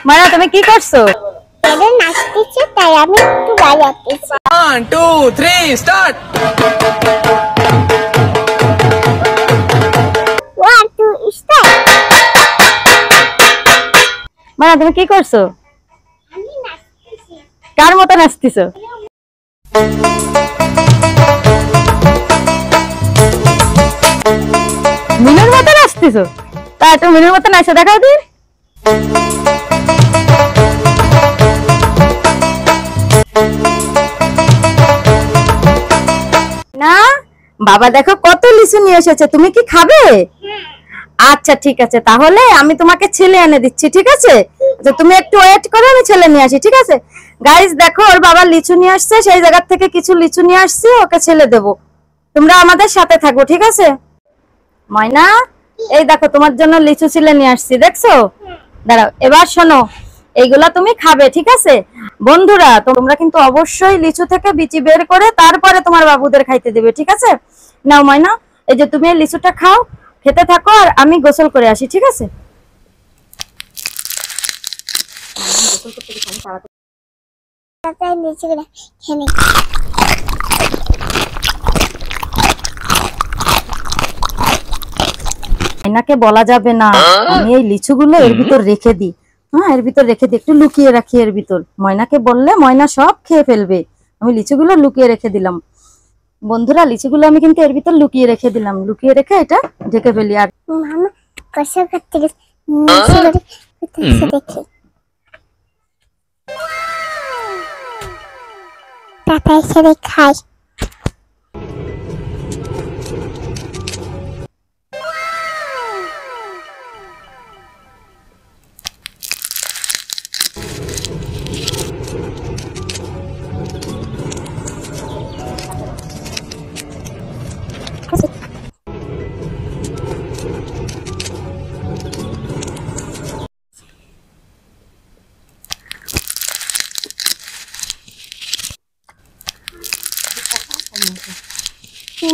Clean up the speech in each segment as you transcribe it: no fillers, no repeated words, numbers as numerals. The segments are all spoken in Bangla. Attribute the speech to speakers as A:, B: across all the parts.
A: মায়া তুমি কি করছো?
B: এটা নাচতেছে তাই আমি একটু বাজাতেছি।
C: 1 2 3 স্টার্ট।
B: 1 2 স্টার্ট।
A: মায়া তুমি কি করছো?
B: আমি নাচতেছি।
A: কার মতো নাচতেছো? মিনুর মতো নাচতেছো? তা একটু মিনুর মতো নাচে দেখাও দি। না বাবা দেখো কত লিচু নিয়ে এসেছে, তুমি কি খাবে? আচ্ছা ঠিক আছে, তাহলে আমি তোমাকে ছেলে এনে দিচ্ছি, ঠিক আছে? আচ্ছা তুমি একটু ওয়েট করো, আমি ছেলে নিয়ে আসি, ঠিক আছে? গাইস দেখো ওর বাবা লিচু নিয়ে আসছে, সেই জায়গা থেকে কিছু লিচু নিয়ে আসছি, ওকে ছেলে দেবো। তোমরা আমাদের সাথে থাকো, ঠিক আছে? ময়না এই দেখো তোমার জন্য লিচু ছেলে নিয়ে আসছি, দেখছো? দাঁড়াও, এবার শোনো, এইগুলা তুমি খাবে, ঠিক আছে? বন্ধুরা তোমরা কিন্তু অবশ্যই লিচু থেকে বিচি বের করে তারপরে তোমার বাবুদের খাইতে দেবে, ঠিক আছে? নাও ময়না, এই যে তুমি এই লিচুটা খাও, খেতে থাকো, আর আমি গোসল করে আসি, ঠিক আছে?
B: তাতে লিচুগুলো খেয়ে
A: ময়নাকে বলা যাবে না, আমি এই লিচুগুলো এর ভিতর রেখে দিই। হ্যাঁ এর ভিতর রেখে দিই, একটু লুকিয়ে রাখি এর ভিতর। ময়নাকে বললে ময়না সব খেয়ে ফেলবে। আমি লিচুগুলো লুকিয়ে রেখে দিলাম। বন্ধুরা লিচুগুলো আমি কিন্তু এর ভিতর লুকিয়ে রেখে দিলাম, লুকিয়ে রেখে এটা ঢেকে ফেলি। আর
B: মামা কষা করতে গেছে লিচুগুলো দেখি তাতে ছেড়ে খাই।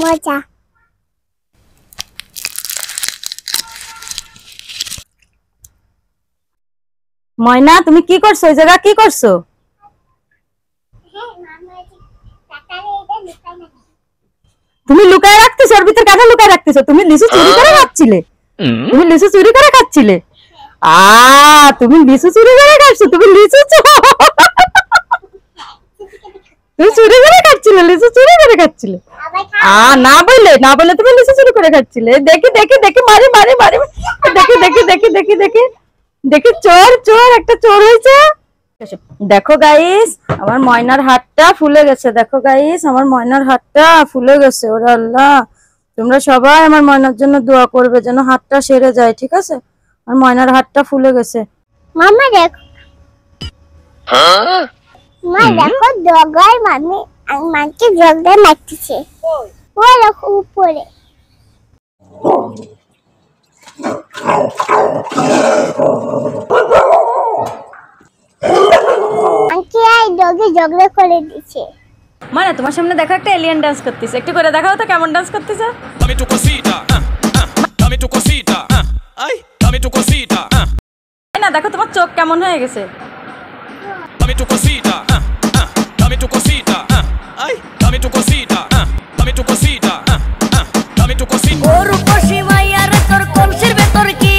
B: মজা।
A: ময়না তুমি কি করছো? ওই জায়গা কি করছো? তুমি লুকায় রাখতেছো, ওর ভিতর কাঁথা লুকায় রাখতেছো? তুমি লিচু চুরি করে খাচ্ছিলে? তুমি লিচু চুরি করে খাচ্ছিলে? তুমি লিচু চুরি করে খাচ্ছো? তুমি লিচু তুমি চুরি করে খাচ্ছিলে, লিচু চুরি করে খাচ্ছিলে? না বললে না বললে তুমি লিচু চুরি করে খাচ্ছিলে। দেখি দেখি দেখি, মারি মারি মারি, দেখি দেখি দেখি দেখি দেখি দেখি, চোর চোর, একটা চোর হয়েছে। দেখো গাইস আমার ময়নার হাতটা ফুলে গেছে, দেখো গাইস আমার ময়নার হাতটা ফুলে গেছে। ওরে আল্লাহ, তোমরা সবাই আমার ময়নার জন্য দোয়া করবে যেন হাতটা সেরে যায়, ঠিক আছে? আমার ময়নার হাতটা ফুলে গেছে।
B: মামা দেখো, মা দেখো জগাই মাকে জগাই মারতেছে। ওই দেখো উপরে। আন্টি আই ডগে জগলে করে দিছে।
A: মানে তোমার সামনে দেখো একটা এলিয়েন ডান্স করতেছে, একটু করে দেখাও তো কেমন ডান্স করতেছে।
C: Dame tu cosita, dame tu cosita, ay, dame tu cosita,
A: না দেখো তোমার চোখ কেমন হয়ে গেছে।
C: dame tu cosita, dame tu cosita, ay, dame tu cosita, dame tu cosita, dame tu cosita.
D: গরু পশি মাইয়ার তোর কলসির ভেতর কি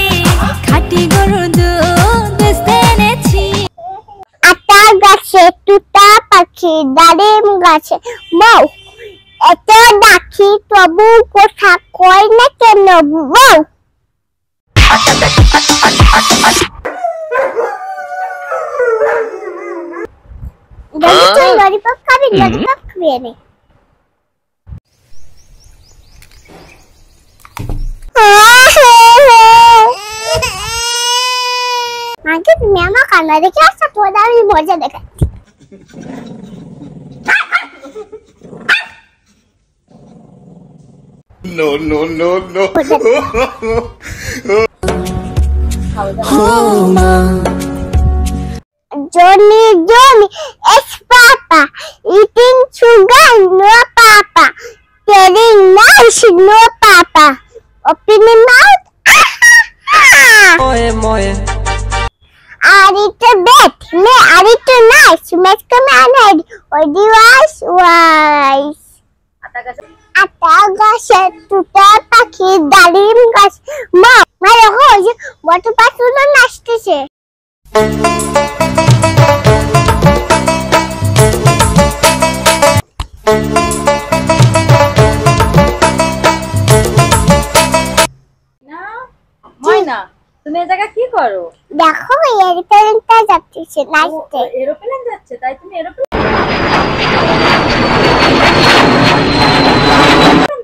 D: খাটি গরুর দুধ বেচতে এনেছি।
B: আতা গাছে তুতা পাখি দারিম গাছে বউ এত ডাকি তবু কথা কয় না কেন বউ? ললিপপ খাবি? ললিপপ খাবি নে? আগে তুমি আমার কান্না দেখে আসছো, তোর আমি মজা দেখাচ্ছি।
C: No, no, no, no.
B: Johnny, Johnny, it's Papa. Eating sugar, no Papa. Telling nice, no Papa. Open your mouth.
E: Moje, moje.
B: Arita bet. Me Arita nice. Met kami anad. Odi wise. Ata gaছে টুটা পাখি ডালিম গাছ মা মানে হই বট পাখুলো নাচতেছে
A: ময়না তুমি এই জায়গা কি করো?
B: দেখো এরোপ্লেনটা যাচ্ছে নাচতে
A: এরোপ্লেন যাচ্ছে তাই তুমি এরোপ্লেন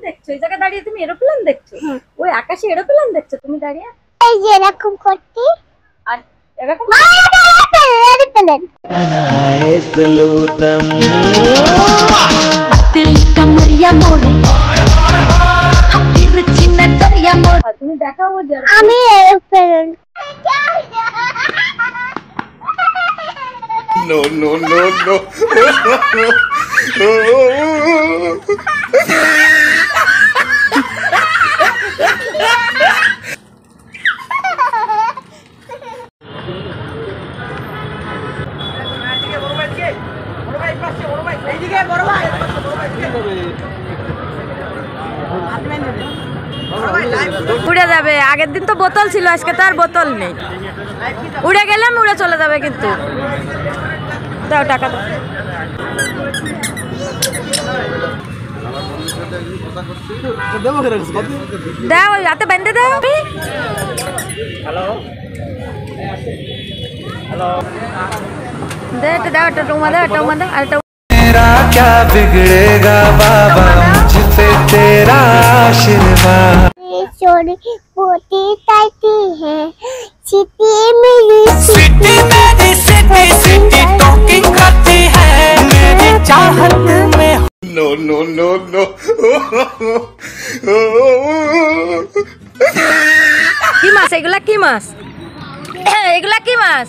A: দেখছো? এই জায়গা দাঁড়িয়ে তুমি এরোপ্লেন দেখছো? ওই আকাশে এরোপ্লেন দেখছো তুমি দাঁড়িয়ে?
B: এই যে এরকম করতে
A: আর এরকম
B: এরোপ্লেন
A: তুমি দেখাও
B: আমি aeroplane
E: No, no, no, no.
A: উড়ে যাবে। আগের দিন তো বোতল ছিল, আজকে তো আর বোতল নেই। উড়ে গেলাম উড়ে চলে যাবে কিন্তু। দাও টাকা দাও। দাও ওই হাতে বেঁধে দাও। দে এটা দাও, এটা টুমা দাও, এটা টুমা দাও, আর এটা
F: मेरा क्या बिगड़ेगा बाबा मुझ पे तेरा आशीर्वाद
B: चोरी पोती ताती है सिटी मेरी
F: सिटी मेरी सिटी सिटी टॉकिंग करती है मेरी चाहत में
E: No, no, no, no.
A: কি মাছ এগুলা? কি মাছ এগুলা? কি মাছ?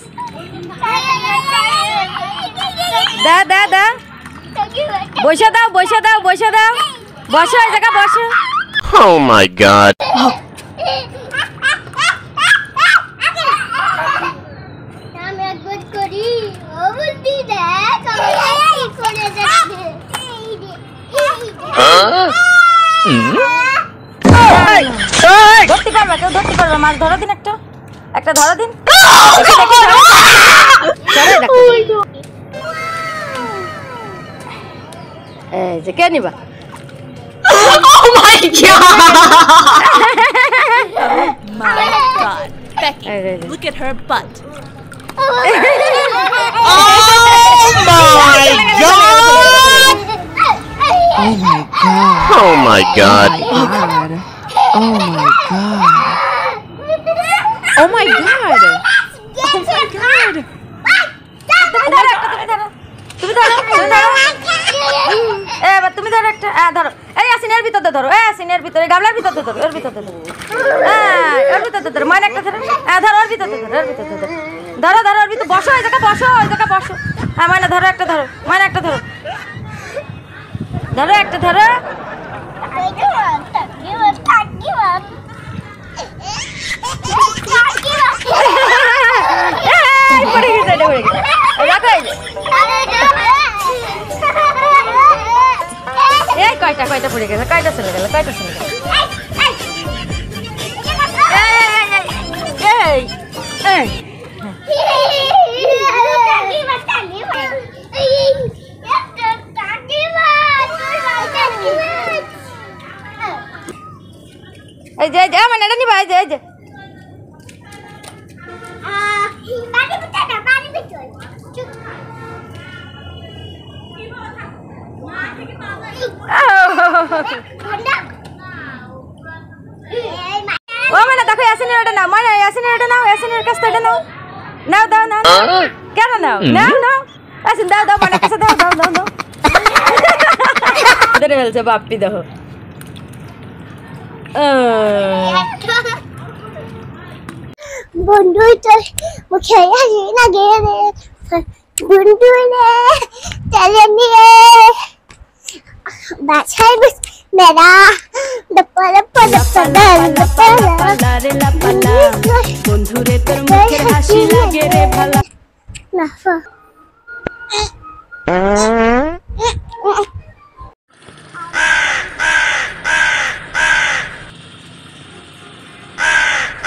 A: দা দা দা বসে দাও, বসে দাও, বসে দাও, বসো এই জায়গা বসো।
E: Oh my god.
B: আমি একবার করি ও বুদ্ধি দেখ আমি করে যাচ্ছি
A: ধরতে পারবে? কেউ ধরতে পারবে? মাছ ধরো দিন, একটা একটা ধরো দিন। এই যে কে নিবা?
D: Oh my god. Becky, look at her butt.
F: Oh my god
E: Oh my god.
D: Oh my god. Oh my god.
A: তুমি ধরো, এবার তুমি ধরো একটা। ধরো এই আসিনের ভিতরে ধরো, এই আসিনের ভিতরে, গামলার ভিতরে ধরো, এর ভিতরে ধরো, এর ভিতরে ধরো, মানে একটা ধরো, ধরো ওর ভিতরে ধরো, এর ভিতরে ধরো, ধরো ধরো ওর ভিতরে বসো, ওই জায়গা বসো, ওই জায়গা বসো। হ্যাঁ মানে ধরো একটা, ধরো মানে একটা ধরো, ধরো একটা ধরো। পড়ে গেছে, এটা পড়ে গেছে, রাখো এই যে। এই কয়টা কয়টা পড়ে গেছে, কয়টা চলে গেল, কয়টা চলে গেল। এই এই এই যে যা মানে এটা নিবা, এই যে এই যে ও মানে দেখো ইয়াসিনের এটা নাও, মানে ইয়াসিনের এটা নাও, ইয়াসিনের কাছে এটা নাও, নাও দাও নাও, কেন নাও, নাও নাও ইয়াসিন দাও দাও, মানে কাছে দাও দাও দাও দাও। ধরে ফেলছে বাপটি, দেখো
B: বন্ধু তো মুখে আসি না গেলে বন্ধু রে চলে নিয়ে বাছাই মেরা দপলা পলা পলা
D: পালা রে লাপালা বন্ধুরে তোর মুখের হাসি লাগে রে ভালা
B: না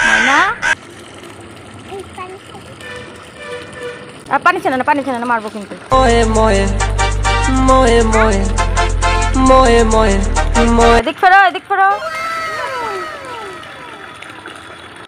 A: ময়না পানি ছেনে না মারবো কিন্তু।
F: मोए मोए मोए मोए मोए मोए मोए
A: এদিক ফেরো